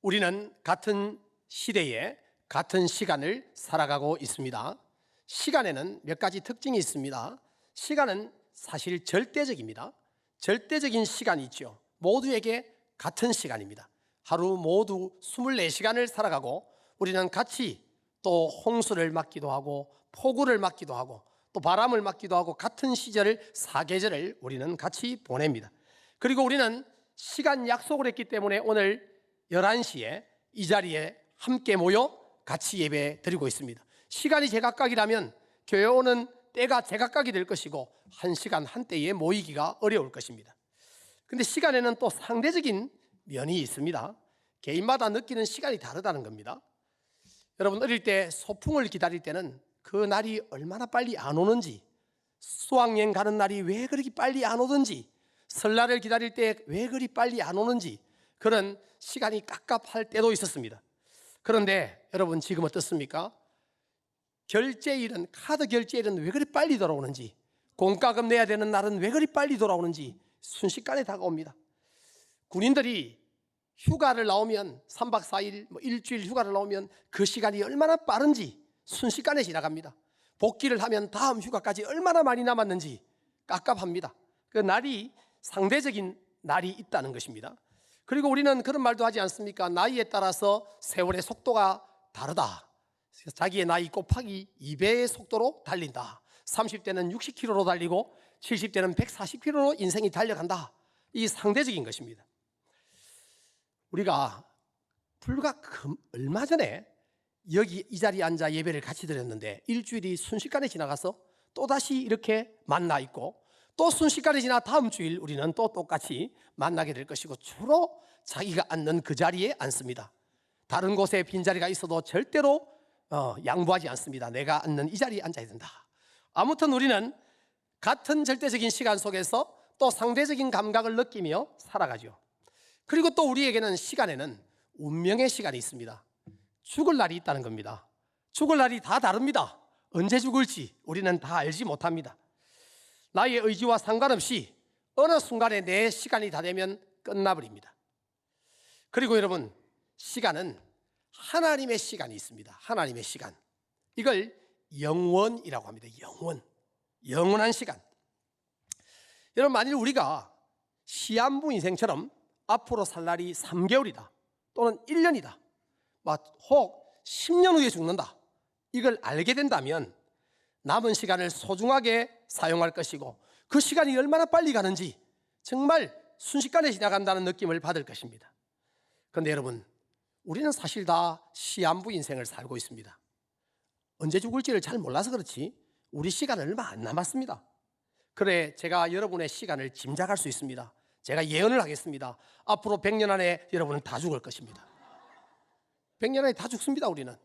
우리는 같은 시대에 같은 시간을 살아가고 있습니다. 시간에는 몇 가지 특징이 있습니다. 시간은 사실 절대적입니다. 절대적인 시간이 있죠. 모두에게 같은 시간입니다. 하루 모두 24시간을 살아가고 우리는 같이 또 홍수를 맞기도 하고 폭우를 맞기도 하고 또 바람을 맞기도 하고 같은 시절을 사계절을 우리는 같이 보냅니다. 그리고 우리는 시간 약속을 했기 때문에 오늘 11시에 이 자리에 함께 모여 같이 예배 드리고 있습니다. 시간이 제각각이라면 교회 오는 때가 제각각이 될 것이고 한 시간 한때에 모이기가 어려울 것입니다. 근데 시간에는 또 상대적인 면이 있습니다. 개인마다 느끼는 시간이 다르다는 겁니다. 여러분 어릴 때 소풍을 기다릴 때는 그 날이 얼마나 빨리 안 오는지, 수학여행 가는 날이 왜 그렇게 빨리 안 오든지, 설날을 기다릴 때 왜 그리 빨리 안 오는지 그런 시간이 깝깝할 때도 있었습니다. 그런데 여러분 지금 어떻습니까? 결제일은, 카드 결제일은 왜 그리 빨리 돌아오는지, 공과금 내야 되는 날은 왜 그리 빨리 돌아오는지 순식간에 다가옵니다. 군인들이 휴가를 나오면 3박 4일, 일주일 휴가를 나오면 그 시간이 얼마나 빠른지 순식간에 지나갑니다. 복귀를 하면 다음 휴가까지 얼마나 많이 남았는지 깝깝합니다. 그 날이 상대적인 날이 있다는 것입니다. 그리고 우리는 그런 말도 하지 않습니까? 나이에 따라서 세월의 속도가 다르다. 자기의 나이 곱하기 2배의 속도로 달린다. 30대는 60km로 달리고 70대는 140km로 인생이 달려간다. 이 상대적인 것입니다. 우리가 불과 얼마 전에 여기 이 자리에 앉아 예배를 같이 드렸는데 일주일이 순식간에 지나가서 또다시 이렇게 만나 있고 또 순식간에 지나 다음 주일 우리는 또 똑같이 만나게 될 것이고 주로 자기가 앉는 그 자리에 앉습니다. 다른 곳에 빈자리가 있어도 절대로 양보하지 않습니다. 내가 앉는 이 자리에 앉아야 된다. 아무튼 우리는 같은 절대적인 시간 속에서 또 상대적인 감각을 느끼며 살아가죠. 그리고 또 우리에게는 시간에는 운명의 시간이 있습니다. 죽을 날이 있다는 겁니다. 죽을 날이 다 다릅니다. 언제 죽을지 우리는 다 알지 못합니다. 나의 의지와 상관없이 어느 순간에 내 시간이 다 되면 끝나버립니다. 그리고 여러분, 시간은 하나님의 시간이 있습니다. 하나님의 시간. 이걸 영원이라고 합니다. 영원한 시간. 여러분, 만일 우리가 시한부 인생처럼 앞으로 살 날이 3개월이다 또는 1년이다 혹 10년 후에 죽는다, 이걸 알게 된다면 남은 시간을 소중하게 사용할 것이고 그 시간이 얼마나 빨리 가는지 정말 순식간에 지나간다는 느낌을 받을 것입니다. 그런데 여러분, 우리는 사실 다 시한부 인생을 살고 있습니다. 언제 죽을지를 잘 몰라서 그렇지 우리 시간은 얼마 안 남았습니다. 그래, 제가 여러분의 시간을 짐작할 수 있습니다. 제가 예언을 하겠습니다. 앞으로 100년 안에 여러분은 다 죽을 것입니다. 100년 안에 다 죽습니다. 우리는.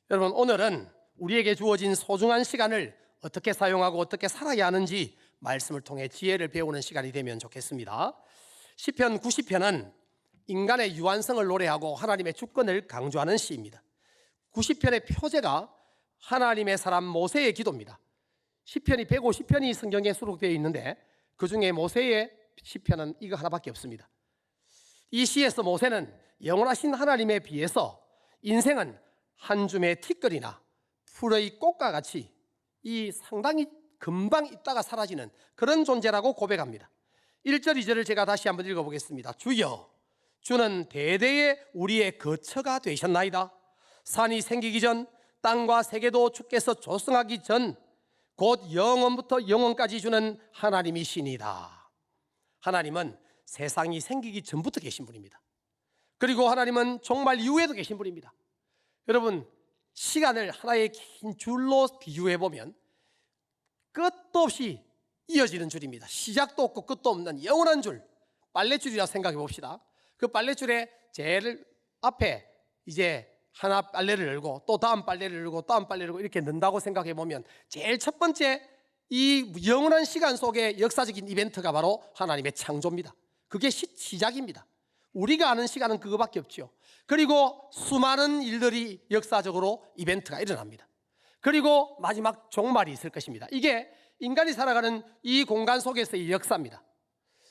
여러분, 오늘은 우리에게 주어진 소중한 시간을 어떻게 사용하고 어떻게 살아야 하는지 말씀을 통해 지혜를 배우는 시간이 되면 좋겠습니다. 시편 90편은 인간의 유한성을 노래하고 하나님의 주권을 강조하는 시입니다. 90편의 표제가 하나님의 사람 모세의 기도입니다. 시편이 150편이 성경에 수록되어 있는데 그 중에 모세의 시편은 이거 하나밖에 없습니다. 이 시에서 모세는 영원하신 하나님에 비해서 인생은 한 줌의 티끌이나 풀의 꽃과 같이 이 상당히 금방 있다가 사라지는 그런 존재라고 고백합니다. 1절 2절을 제가 다시 한번 읽어보겠습니다. 주여, 주는 대대에 우리의 거처가 되셨나이다. 산이 생기기 전, 땅과 세계도 주께서 조성하기 전, 곧 영원부터 영원까지 주는 하나님이시니이다. 하나님은 세상이 생기기 전부터 계신 분입니다. 그리고 하나님은 종말 이후에도 계신 분입니다. 여러분, 시간을 하나의 긴 줄로 비유해보면 끝도 없이 이어지는 줄입니다. 시작도 없고 끝도 없는 영원한 줄, 빨랫줄이라 생각해 봅시다. 그 빨랫줄에 제일 앞에 이제 하나 빨래를 열고 또 다음 빨래를 열고 다음 빨래를 열고 이렇게 넣는다고 생각해 보면 제일 첫 번째 이 영원한 시간 속에 역사적인 이벤트가 바로 하나님의 창조입니다. 그게 시작입니다. 우리가 아는 시간은 그거밖에 없죠. 그리고 수많은 일들이 역사적으로 이벤트가 일어납니다. 그리고 마지막 종말이 있을 것입니다. 이게 인간이 살아가는 이 공간 속에서의 역사입니다.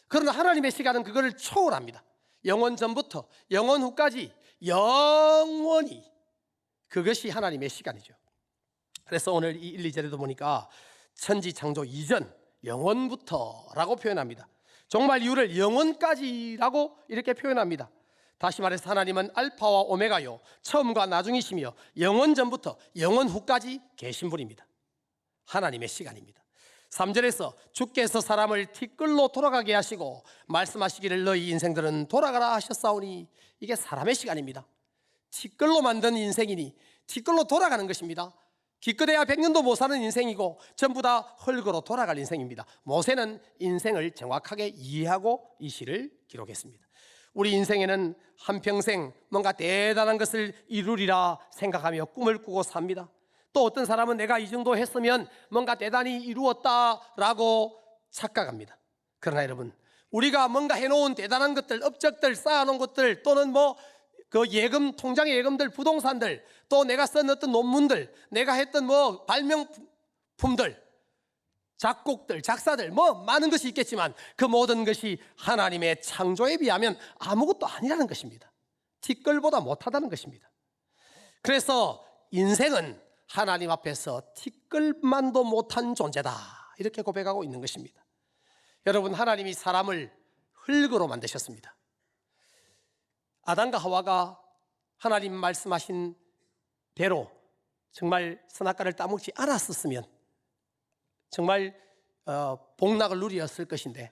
그러나 하나님의 시간은 그거를 초월합니다. 영원 전부터 영원 후까지 영원히 그것이 하나님의 시간이죠. 그래서 오늘 이 1, 2절에도 보니까 천지 창조 이전 영원부터라고 표현합니다. 종말 이후를 영원까지라고 이렇게 표현합니다. 다시 말해서 하나님은 알파와 오메가요, 처음과 나중이시며 영원 전부터 영원 후까지 계신 분입니다. 하나님의 시간입니다. 3절에서 주께서 사람을 티끌로 돌아가게 하시고 말씀하시기를 너희 인생들은 돌아가라 하셨사오니, 이게 사람의 시간입니다. 티끌로 만든 인생이니 티끌로 돌아가는 것입니다. 기껏해야 100년도 못 사는 인생이고 전부 다 흙으로 돌아갈 인생입니다. 모세는 인생을 정확하게 이해하고 이 시를 기록했습니다. 우리 인생에는 한평생 뭔가 대단한 것을 이루리라 생각하며 꿈을 꾸고 삽니다. 또 어떤 사람은 내가 이 정도 했으면 뭔가 대단히 이루었다라고 착각합니다. 그러나 여러분, 우리가 뭔가 해놓은 대단한 것들, 업적들, 쌓아놓은 것들, 또는 그 예금, 통장의 예금들, 부동산들, 또 내가 쓴 어떤 논문들, 내가 했던 발명품들, 작곡들, 작사들, 많은 것이 있겠지만 그 모든 것이 하나님의 창조에 비하면 아무것도 아니라는 것입니다. 티끌보다 못하다는 것입니다. 그래서 인생은 하나님 앞에서 티끌만도 못한 존재다, 이렇게 고백하고 있는 것입니다. 여러분, 하나님이 사람을 흙으로 만드셨습니다. 아담과 하와가 하나님 말씀하신 대로 정말 선악과를 따먹지 않았었으면 정말 복락을 누리었을 것인데,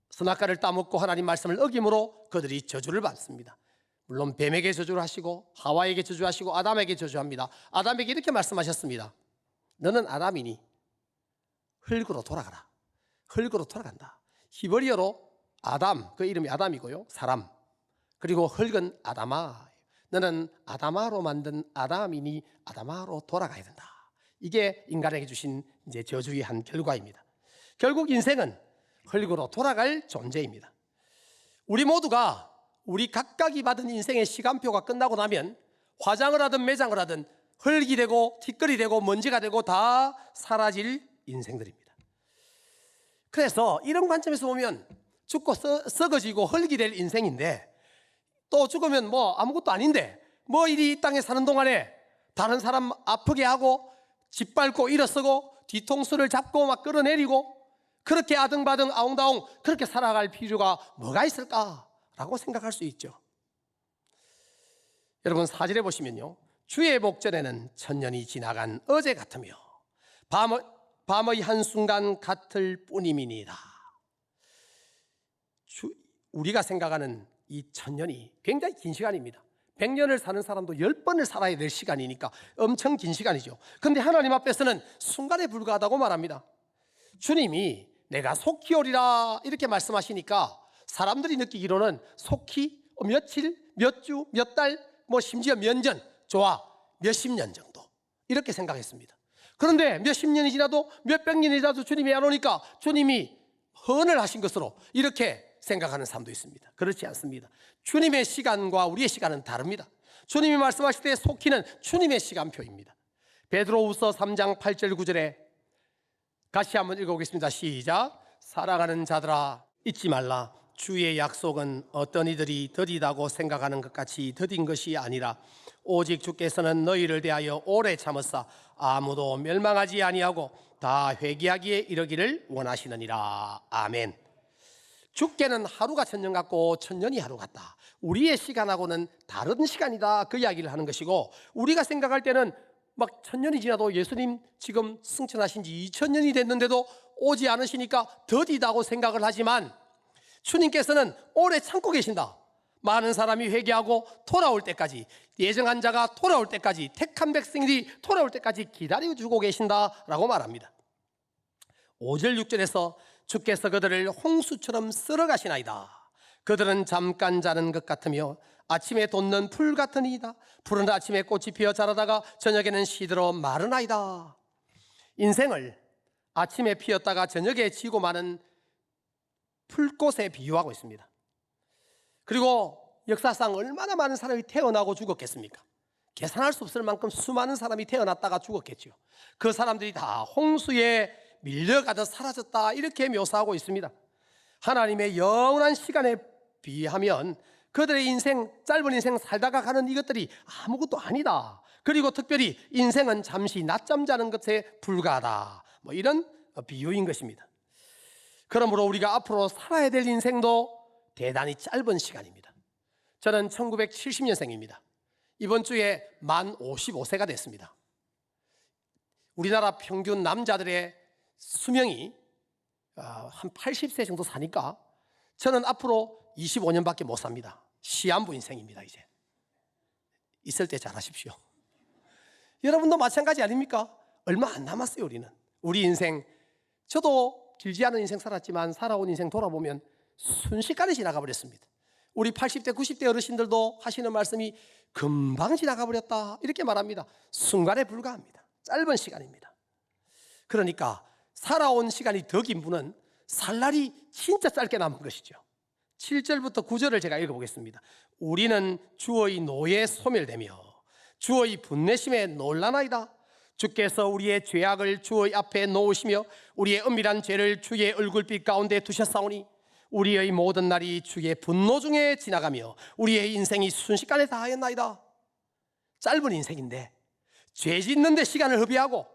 선악과를 따먹고 하나님 말씀을 어김으로 그들이 저주를 받습니다. 물론 뱀에게 저주를 하시고 하와에게 저주하시고 아담에게 저주합니다. 아담에게 이렇게 말씀하셨습니다. 너는 아담이니 흙으로 돌아가라. 흙으로 돌아간다. 히브리어로 아담, 그 이름이 아담이고요, 사람. 그리고 흙은 아담아, 너는 아담아로 만든 아담이니 아담아로 돌아가야 된다. 이게 인간에게 주신 이제 저주의 한 결과입니다. 결국 인생은 흙으로 돌아갈 존재입니다. 우리 모두가 우리 각각이 받은 인생의 시간표가 끝나고 나면 화장을 하든 매장을 하든 흙이 되고 티끌이 되고 먼지가 되고 다 사라질 인생들입니다. 그래서 이런 관점에서 보면 죽고 썩어지고 흙이 될 인생인데, 또 죽으면 아무것도 아닌데 이 땅에 사는 동안에 다른 사람 아프게 하고 짓밟고 일어서고 뒤통수를 잡고 막 끌어내리고 그렇게 아등바등 아웅다웅 그렇게 살아갈 필요가 뭐가 있을까라고 생각할 수 있죠. 여러분, 4절에 보시면요, 주의 복전에는 천년이 지나간 어제 같으며 밤의 한순간 같을 뿐임이니이다. 우리가 생각하는 이 천년이 굉장히 긴 시간입니다. 100년을 사는 사람도 10번을 살아야 될 시간이니까 엄청 긴 시간이죠. 그런데 하나님 앞에서는 순간에 불과하다고 말합니다. 주님이 내가 속히 오리라 이렇게 말씀하시니까 사람들이 느끼기로는 속히 며칠, 몇 주, 몇 달, 심지어 몇 년, 좋아 몇십 년 정도 이렇게 생각했습니다. 그런데 몇십 년이 지나도 몇백 년이 지나도 주님이 안 오니까 주님이 헌을 하신 것으로 이렇게 생각하는 사람도 있습니다. 그렇지 않습니다. 주님의 시간과 우리의 시간은 다릅니다. 주님이 말씀하실 때 속히는 주님의 시간표입니다. 베드로후서 3장 8절 9절에 같이 한번 읽어보겠습니다. 시작. 사랑하는 자들아, 잊지 말라. 주의 약속은 어떤 이들이 더디다고 생각하는 것 같이 더딘 것이 아니라 오직 주께서는 너희를 대하여 오래 참으사 아무도 멸망하지 아니하고 다 회개하기에 이르기를 원하시느니라. 아멘. 주께는 하루가 천년 같고 천년이 하루 같다. 우리의 시간하고는 다른 시간이다, 그 이야기를 하는 것이고, 우리가 생각할 때는 천년이 지나도 예수님 지금 승천하신 지 2000년이 됐는데도 오지 않으시니까 더디다고 생각을 하지만 주님께서는 오래 참고 계신다. 많은 사람이 회개하고 돌아올 때까지, 예정한 자가 돌아올 때까지, 택한 백성들이 돌아올 때까지 기다려주고 계신다라고 말합니다. 5절 6절에서 주께서 그들을 홍수처럼 쓸어가시나이다. 그들은 잠깐 자는 것 같으며 아침에 돋는 풀 같으니이다. 풀은 아침에 꽃이 피어 자라다가 저녁에는 시들어 마르나이다. 인생을 아침에 피었다가 저녁에 지고 마는 풀꽃에 비유하고 있습니다. 그리고 역사상 얼마나 많은 사람이 태어나고 죽었겠습니까? 계산할 수 없을 만큼 수많은 사람이 태어났다가 죽었겠죠. 그 사람들이 다 홍수에 밀려가듯 사라졌다, 이렇게 묘사하고 있습니다. 하나님의 영원한 시간의 비하면 그들의 인생, 짧은 인생 살다가 가는 이것들이 아무것도 아니다. 그리고 특별히 인생은 잠시 낮잠 자는 것에 불과하다. 이런 비유인 것입니다. 그러므로 우리가 앞으로 살아야 될 인생도 대단히 짧은 시간입니다. 저는 1970년생입니다. 이번 주에 만 55세가 됐습니다. 우리나라 평균 남자들의 수명이 한 80세 정도 사니까 저는 앞으로 25년밖에 못 삽니다. 시한부 인생입니다. 이제 있을 때 잘하십시오. 여러분도 마찬가지 아닙니까? 얼마 안 남았어요. 우리 인생, 저도 길지 않은 인생 살았지만 살아온 인생 돌아보면 순식간에 지나가 버렸습니다. 우리 80대 90대 어르신들도 하시는 말씀이 금방 지나가 버렸다 이렇게 말합니다. 순간에 불과합니다. 짧은 시간입니다. 그러니까 살아온 시간이 더 긴 분은 살 날이 진짜 짧게 남은 것이죠. 7절부터 9절을 제가 읽어보겠습니다. 우리는 주의 노에 소멸되며 주의 분내심에 놀라나이다. 주께서 우리의 죄악을 주의 앞에 놓으시며 우리의 은밀한 죄를 주의 얼굴빛 가운데 두셨사오니 우리의 모든 날이 주의 분노 중에 지나가며 우리의 인생이 순식간에 다하였나이다. 짧은 인생인데 죄 짓는 데 시간을 허비하고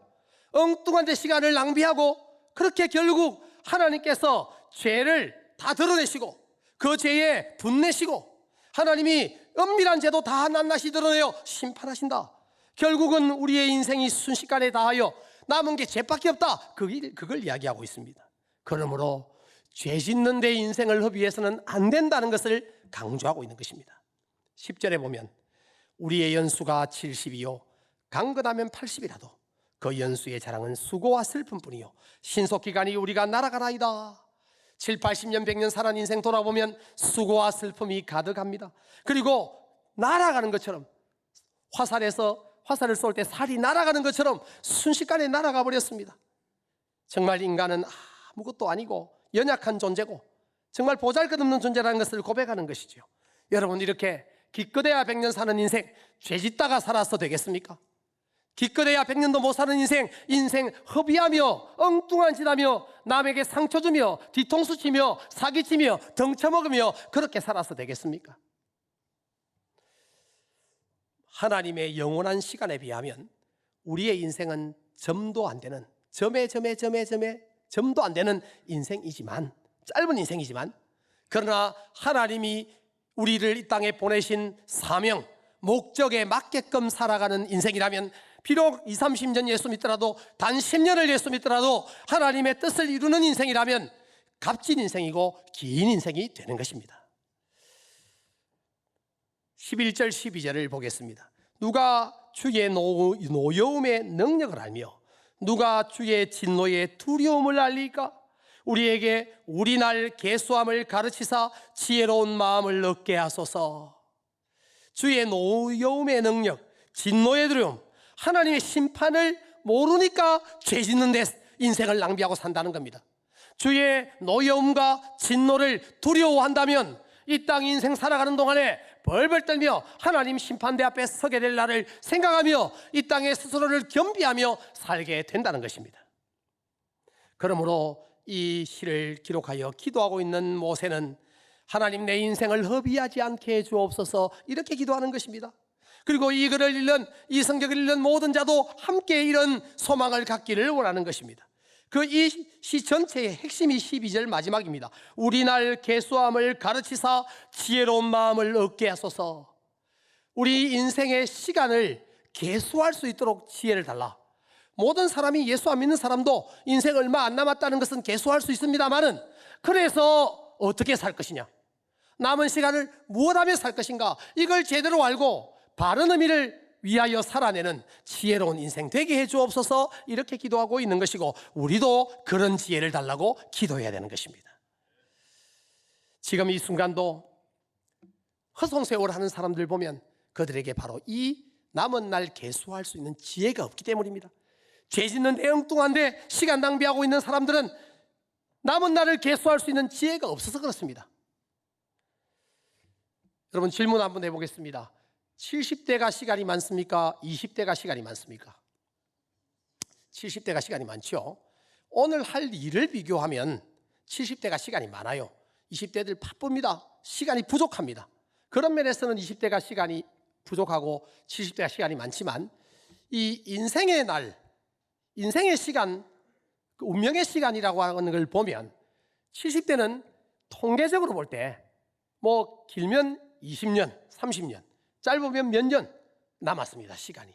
엉뚱한 데 시간을 낭비하고 그렇게 결국 하나님께서 죄를 다 드러내시고 그 죄에 분내시고 하나님이 은밀한 죄도 다 낱낱이 드러내어 심판하신다. 결국은 우리의 인생이 순식간에 다하여 남은 게 죄밖에 없다. 그걸 이야기하고 있습니다. 그러므로 죄 짓는 데 인생을 허비해서는 안 된다는 것을 강조하고 있는 것입니다. 10절에 보면 우리의 연수가 70이요 강건하면 80이라도 그 연수의 자랑은 수고와 슬픔뿐이요 신속기간이 우리가 날아가나이다. 7, 80년, 100년 살아온 인생 돌아보면 수고와 슬픔이 가득합니다. 그리고 날아가는 것처럼 화살을 쏠 때 살이 날아가는 것처럼 순식간에 날아가 버렸습니다. 정말 인간은 아무것도 아니고 연약한 존재고 정말 보잘것없는 존재라는 것을 고백하는 것이죠. 여러분, 이렇게 기껏해야 100년 사는 인생 죄짓다가 살아서 되겠습니까? 기껏해야 100년도 못 사는 인생 허비하며 엉뚱한 짓 하며 남에게 상처 주며 뒤통수 치며 사기치며 덩쳐먹으며 그렇게 살아서 되겠습니까? 하나님의 영원한 시간에 비하면 우리의 인생은 점도 안 되는 점도 안 되는 인생이지만 짧은 인생이지만 그러나 하나님이 우리를 이 땅에 보내신 사명 목적에 맞게끔 살아가는 인생이라면 비록 20, 30년 예수 믿더라도 단 10년을 예수 믿더라도 하나님의 뜻을 이루는 인생이라면 값진 인생이고 긴 인생이 되는 것입니다. 11절 12절을 보겠습니다. 누가 주의 노여움의 능력을 알며 누가 주의 진노의 두려움을 알리까? 우리에게 우리 날 계수함을 가르치사 지혜로운 마음을 얻게 하소서. 주의 노여움의 능력, 진노의 두려움, 하나님의 심판을 모르니까 죄 짓는 데 인생을 낭비하고 산다는 겁니다. 주의 노여움과 진노를 두려워한다면 이 땅 인생 살아가는 동안에 벌벌 떨며 하나님 심판대 앞에 서게 될 날을 생각하며 이 땅에 스스로를 겸비하며 살게 된다는 것입니다. 그러므로 이 시를 기록하여 기도하고 있는 모세는 하나님 내 인생을 허비하지 않게 해 주옵소서 이렇게 기도하는 것입니다. 그리고 이 글을 읽는 이 성경을 읽는 모든 자도 함께 이런 소망을 갖기를 원하는 것입니다. 그 이 시 전체의 핵심이 12절 마지막입니다. 우리 날 계수함을 가르치사 지혜로운 마음을 얻게 하소서. 우리 인생의 시간을 계수할 수 있도록 지혜를 달라. 모든 사람이 예수 안 믿는 사람도 인생 얼마 안 남았다는 것은 계수할 수 있습니다만은 그래서 어떻게 살 것이냐, 남은 시간을 무엇하며 살 것인가, 이걸 제대로 알고 바른 의미를 위하여 살아내는 지혜로운 인생 되게 해 주옵소서 이렇게 기도하고 있는 것이고 우리도 그런 지혜를 달라고 기도해야 되는 것입니다. 지금 이 순간도 허송세월 하는 사람들 보면 그들에게 바로 이 남은 날 계수할 수 있는 지혜가 없기 때문입니다. 죄 짓는 데 엉뚱한데 시간 낭비하고 있는 사람들은 남은 날을 계수할 수 있는 지혜가 없어서 그렇습니다. 여러분, 질문 한번 해보겠습니다. 70대가 시간이 많습니까? 20대가 시간이 많습니까? 70대가 시간이 많죠. 오늘 할 일을 비교하면 70대가 시간이 많아요. 20대들 바쁩니다. 시간이 부족합니다. 그런 면에서는 20대가 시간이 부족하고 70대가 시간이 많지만 이 인생의 날, 인생의 시간, 운명의 시간이라고 하는 걸 보면 70대는 통계적으로 볼 때 뭐 길면 20년, 30년, 짧으면 몇 년 남았습니다. 시간이.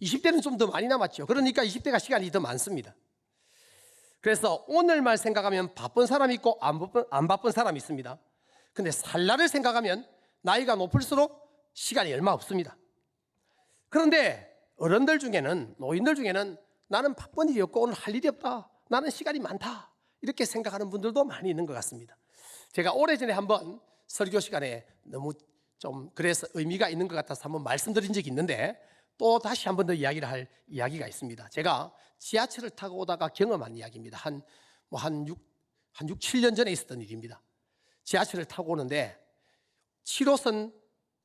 20대는 좀 더 많이 남았죠. 그러니까 20대가 시간이 더 많습니다. 그래서 오늘만 생각하면 바쁜 사람이 있고 안 바쁜 사람이 있습니다. 근데 살 날을 생각하면 나이가 높을수록 시간이 얼마 없습니다. 그런데 어른들 중에는, 노인들 중에는 나는 바쁜 일이 없고 오늘 할 일이 없다, 나는 시간이 많다, 이렇게 생각하는 분들도 많이 있는 것 같습니다. 제가 오래전에 한번 설교 시간에 너무 좀 그래서 의미가 있는 것 같아서 한번 말씀드린 적이 있는데 또 다시 한번 더 이야기를 할 이야기가 있습니다. 제가 지하철을 타고 오다가 경험한 이야기입니다. 한 6, 7년 전에 있었던 일입니다. 지하철을 타고 오는데 7호선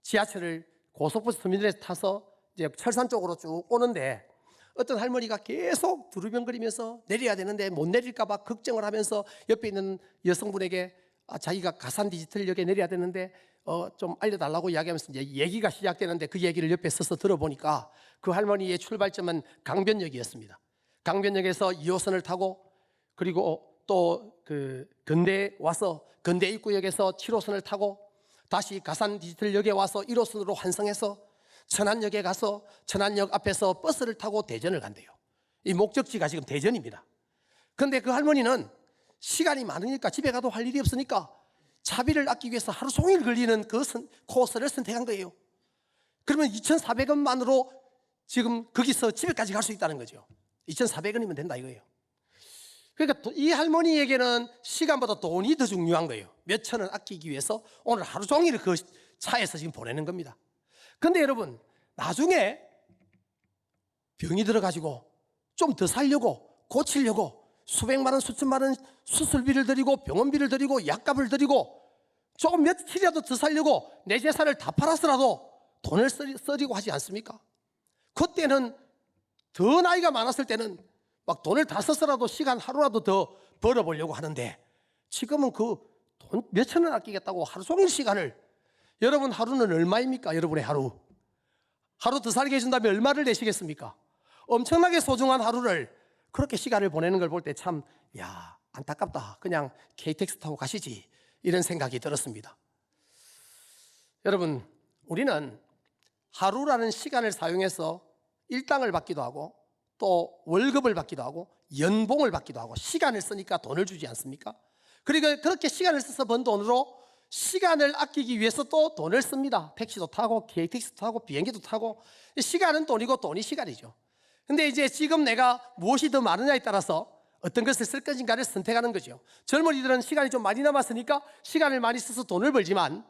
지하철을 고속버스 터미널에서 타서 이제 철산 쪽으로 쭉 오는데 어떤 할머니가 계속 두루병거리면서 내려야 되는데 못 내릴까 봐 걱정을 하면서 옆에 있는 여성분에게 자기가 가산 디지털역에 내려야 되는데 좀 알려달라고 이야기하면서 이제 얘기가 시작되는데 그 얘기를 옆에 서서 들어보니까 그 할머니의 출발점은 강변역이었습니다. 강변역에서 2호선을 타고 그리고 또 그 건대에 와서 건대 입구역에서 7호선을 타고 다시 가산 디지털역에 와서 1호선으로 환승해서 천안역에 가서 천안역 앞에서 버스를 타고 대전을 간대요. 이 목적지가 지금 대전입니다. 그런데 그 할머니는 시간이 많으니까 집에 가도 할 일이 없으니까 차비를 아끼기 위해서 하루 종일 걸리는 그 코스를 선택한 거예요. 그러면 2,400원만으로 지금 거기서 집에까지 갈 수 있다는 거죠. 2,400원이면 된다 이거예요. 그러니까 이 할머니에게는 시간보다 돈이 더 중요한 거예요. 몇 천 원 아끼기 위해서 오늘 하루 종일 그 차에서 지금 보내는 겁니다. 그런데 여러분, 나중에 병이 들어가지고 좀 더 살려고 고치려고 수백만 원, 수천만 원 수술비를 들이고 병원비를 들이고 약값을 들이고 조금 며칠이라도 더 살려고 내 재산을 다 팔아서라도 돈을 쓰려고 하지 않습니까? 그때는 더 나이가 많았을 때는 막 돈을 다 써서라도 시간 하루라도 더 벌어보려고 하는데 지금은 그 돈 몇천 원 아끼겠다고 하루 종일 시간을, 여러분 하루는 얼마입니까? 여러분의 하루 더 살게 해준다면 얼마를 내시겠습니까? 엄청나게 소중한 하루를 그렇게 시간을 보내는 걸 볼 때 참 안타깝다, 그냥 KTX 타고 가시지, 이런 생각이 들었습니다. 여러분, 우리는 하루라는 시간을 사용해서 일당을 받기도 하고 또 월급을 받기도 하고 연봉을 받기도 하고 시간을 쓰니까 돈을 주지 않습니까? 그리고 그렇게 시간을 써서 번 돈으로 시간을 아끼기 위해서 또 돈을 씁니다. 택시도 타고 KTX도 타고 비행기도 타고. 시간은 돈이고 돈이 시간이죠. 근데 이제 지금 내가 무엇이 더 많으냐에 따라서 어떤 것을 쓸 것인가를 선택하는 거죠. 젊은이들은 시간이 좀 많이 남았으니까 시간을 많이 써서 돈을 벌지만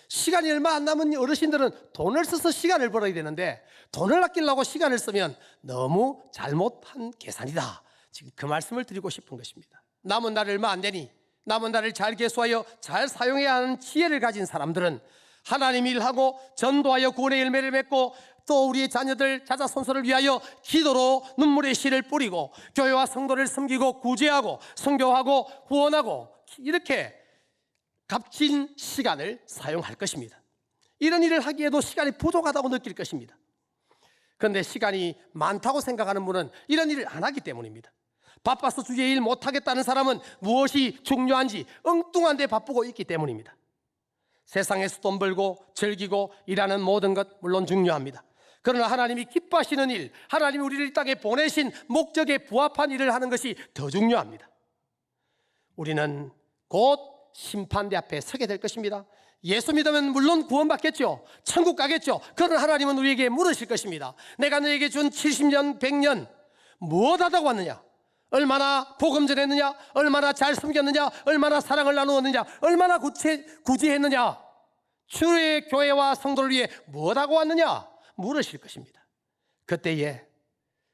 시간이 얼마 안 남은 어르신들은 돈을 써서 시간을 벌어야 되는데 돈을 아끼려고 시간을 쓰면 너무 잘못한 계산이다. 지금 그 말씀을 드리고 싶은 것입니다. 남은 날이 얼마 안 되니 남은 날을 잘 계수하여 잘 사용해야 하는 지혜를 가진 사람들은 하나님 일하고 전도하여 구원의 열매를 맺고 또 우리의 자녀들 자자손손을 위하여 기도로 눈물의 씨를 뿌리고 교회와 성도를 섬기고 구제하고 선교하고 후원하고 이렇게 값진 시간을 사용할 것입니다. 이런 일을 하기에도 시간이 부족하다고 느낄 것입니다. 그런데 시간이 많다고 생각하는 분은 이런 일을 안 하기 때문입니다. 바빠서 주의 일 못하겠다는 사람은 무엇이 중요한지 엉뚱한 데 바쁘고 있기 때문입니다. 세상에서 돈 벌고 즐기고 일하는 모든 것 물론 중요합니다. 그러나 하나님이 기뻐하시는 일, 하나님이 우리를 이 땅에 보내신 목적에 부합한 일을 하는 것이 더 중요합니다. 우리는 곧 심판대 앞에 서게 될 것입니다. 예수 믿으면 물론 구원받겠죠. 천국 가겠죠. 그러나 하나님은 우리에게 물으실 것입니다. 내가 너에게 준 70년, 100년 무엇 하다고 왔느냐? 얼마나 복음 전했느냐? 얼마나 잘 섬겼느냐? 얼마나 사랑을 나누었느냐? 얼마나 구제했느냐? 주의 교회와 성도를 위해 무엇하고 왔느냐? 물으실 것입니다. 그때에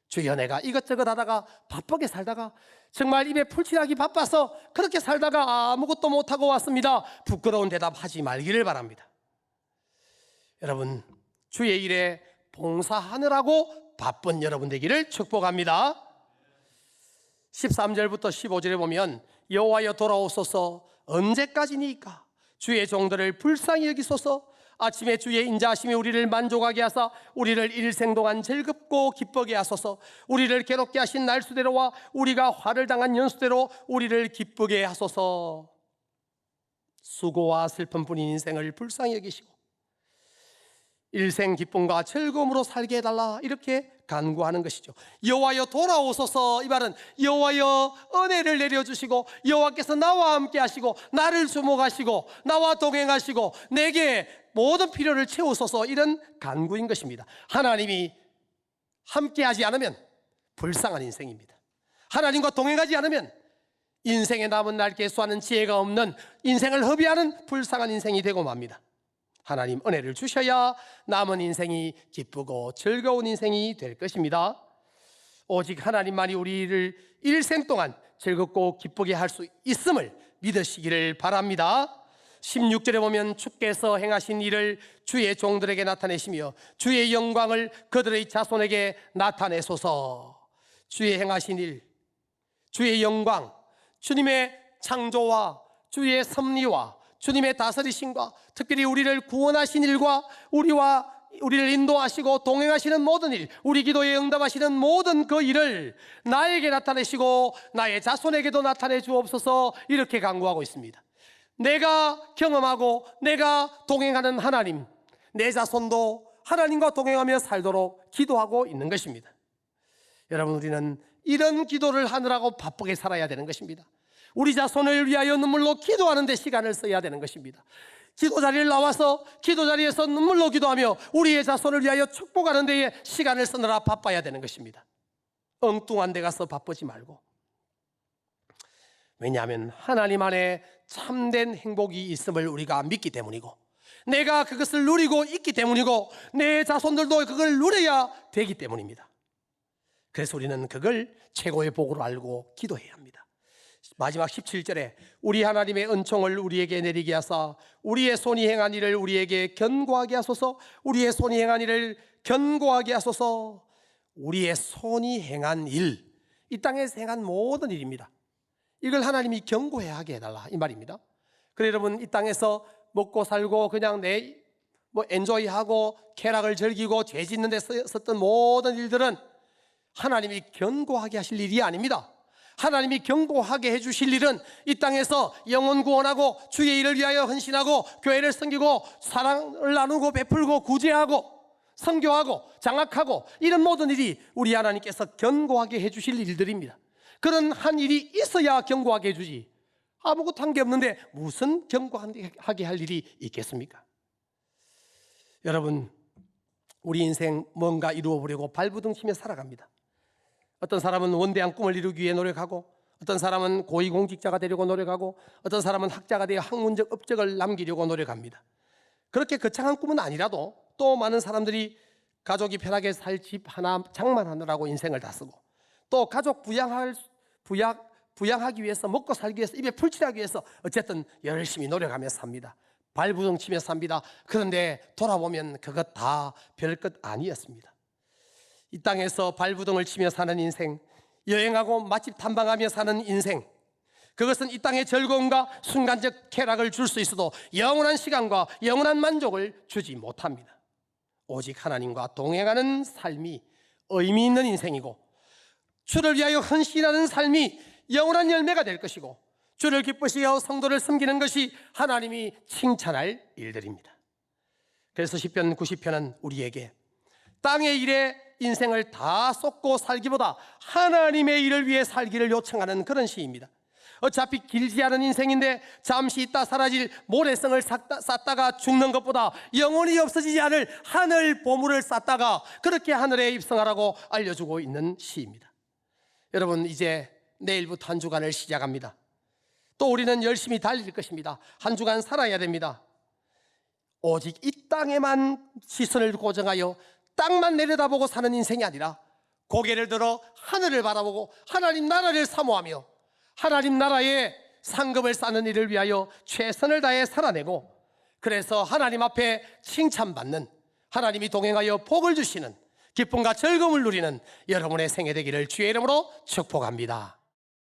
주여 내가 이것저것 하다가 바쁘게 살다가 정말 입에 풀칠하기 바빠서 그렇게 살다가 아무것도 못하고 왔습니다. 부끄러운 대답하지 말기를 바랍니다. 여러분, 주의 일에 봉사하느라고 바쁜 여러분 되기를 축복합니다. 13절부터 15절에 보면 여호와여 돌아오소서, 언제까지니까 주의 종들을 불쌍히 여기소서. 아침에 주의 인자하심이 우리를 만족하게 하사 우리를 일생 동안 즐겁고 기쁘게 하소서. 우리를 괴롭게 하신 날수대로와 우리가 화를 당한 연수대로 우리를 기쁘게 하소서. 수고와 슬픔뿐인 인생을 불쌍히 여기시고 일생 기쁨과 즐거움으로 살게 해달라, 이렇게 간구하는 것이죠. 여호와여 돌아오소서. 이 말은 여호와여 은혜를 내려주시고 여호와께서 나와 함께 하시고 나를 주목하시고 나와 동행하시고 내게 모든 필요를 채우소서, 이런 간구인 것입니다. 하나님이 함께하지 않으면 불쌍한 인생입니다. 하나님과 동행하지 않으면 인생의 남은 날 개수하는 지혜가 없는 인생을 허비하는 불쌍한 인생이 되고 맙니다. 하나님 은혜를 주셔야 남은 인생이 기쁘고 즐거운 인생이 될 것입니다. 오직 하나님만이 우리를 일생 동안 즐겁고 기쁘게 할 수 있음을 믿으시기를 바랍니다. 16절에 보면 주께서 행하신 일을 주의 종들에게 나타내시며 주의 영광을 그들의 자손에게 나타내소서. 주의 행하신 일, 주의 영광, 주님의 창조와 주의 섭리와 주님의 다스리심과 특별히 우리를 구원하신 일과 우리를 인도하시고 동행하시는 모든 일, 우리 기도에 응답하시는 모든 그 일을 나에게 나타내시고 나의 자손에게도 나타내 주옵소서, 이렇게 간구하고 있습니다. 내가 경험하고 내가 동행하는 하나님, 내 자손도 하나님과 동행하며 살도록 기도하고 있는 것입니다. 여러분, 우리는 이런 기도를 하느라고 바쁘게 살아야 되는 것입니다. 우리 자손을 위하여 눈물로 기도하는 데 시간을 써야 되는 것입니다. 기도 자리를 나와서 기도 자리에서 눈물로 기도하며 우리의 자손을 위하여 축복하는 데에 시간을 쓰느라 바빠야 되는 것입니다. 엉뚱한 데 가서 바쁘지 말고. 왜냐하면 하나님 안에 참된 행복이 있음을 우리가 믿기 때문이고 내가 그것을 누리고 있기 때문이고 내 자손들도 그걸 누려야 되기 때문입니다. 그래서 우리는 그걸 최고의 복으로 알고 기도해야 합니다. 마지막 17절에 우리 하나님의 은총을 우리에게 내리게 하사 우리의 손이 행한 일을 우리에게 견고하게 하소서. 우리의 손이 행한 일을 견고하게 하소서. 우리의 손이 행한 일, 이 땅에서 행한 모든 일입니다. 이걸 하나님이 견고하게 해달라, 이 말입니다. 그래 여러분, 이 땅에서 먹고 살고 그냥 엔조이하고 쾌락을 즐기고 죄 짓는 데 썼던 모든 일들은 하나님이 견고하게 하실 일이 아닙니다. 하나님이 견고하게 해주실 일은 이 땅에서 영혼 구원하고 주의 일을 위하여 헌신하고 교회를 섬기고 사랑을 나누고 베풀고 구제하고 선교하고 장악하고 이런 모든 일이 우리 하나님께서 견고하게 해주실 일들입니다. 그런 한 일이 있어야 견고하게 해주지, 아무것도 한 게 없는데 무슨 견고하게 할 일이 있겠습니까? 여러분, 우리 인생 뭔가 이루어 보려고 발부둥 치며 살아갑니다. 어떤 사람은 원대한 꿈을 이루기 위해 노력하고, 어떤 사람은 고위공직자가 되려고 노력하고, 어떤 사람은 학자가 되어 학문적 업적을 남기려고 노력합니다. 그렇게 거창한 꿈은 아니라도 또 많은 사람들이 가족이 편하게 살 집 하나 장만하느라고 인생을 다 쓰고, 또 가족 부양하기 위해서, 먹고 살기 위해서, 입에 풀칠하기 위해서 어쨌든 열심히 노력하며 삽니다. 발부둥 치며 삽니다. 그런데 돌아보면 그것 다 별것 아니었습니다. 이 땅에서 발부둥을 치며 사는 인생, 여행하고 맛집 탐방하며 사는 인생, 그것은 이 땅의 즐거움과 순간적 쾌락을 줄 수 있어도 영원한 시간과 영원한 만족을 주지 못합니다. 오직 하나님과 동행하는 삶이 의미 있는 인생이고, 주를 위하여 헌신하는 삶이 영원한 열매가 될 것이고, 주를 기쁘시게 성도를 섬기는 것이 하나님이 칭찬할 일들입니다. 그래서 시편 90편은 우리에게 땅의 일에 인생을 다 쏟고 살기보다 하나님의 일을 위해 살기를 요청하는 그런 시입니다. 어차피 길지 않은 인생인데 잠시 있다 사라질 모래성을 쌓다가 죽는 것보다 영원히 없어지지 않을 하늘 보물을 쌓다가 그렇게 하늘에 입성하라고 알려주고 있는 시입니다. 여러분, 이제 내일부터 한 주간을 시작합니다. 또 우리는 열심히 달릴 것입니다. 한 주간 살아야 됩니다. 오직 이 땅에만 시선을 고정하여 땅만 내려다보고 사는 인생이 아니라 고개를 들어 하늘을 바라보고 하나님 나라를 사모하며 하나님 나라의 상급을 쌓는 일을 위하여 최선을 다해 살아내고, 그래서 하나님 앞에 칭찬받는, 하나님이 동행하여 복을 주시는 기쁨과 즐거움을 누리는 여러분의 생애 되기를 주의 이름으로 축복합니다.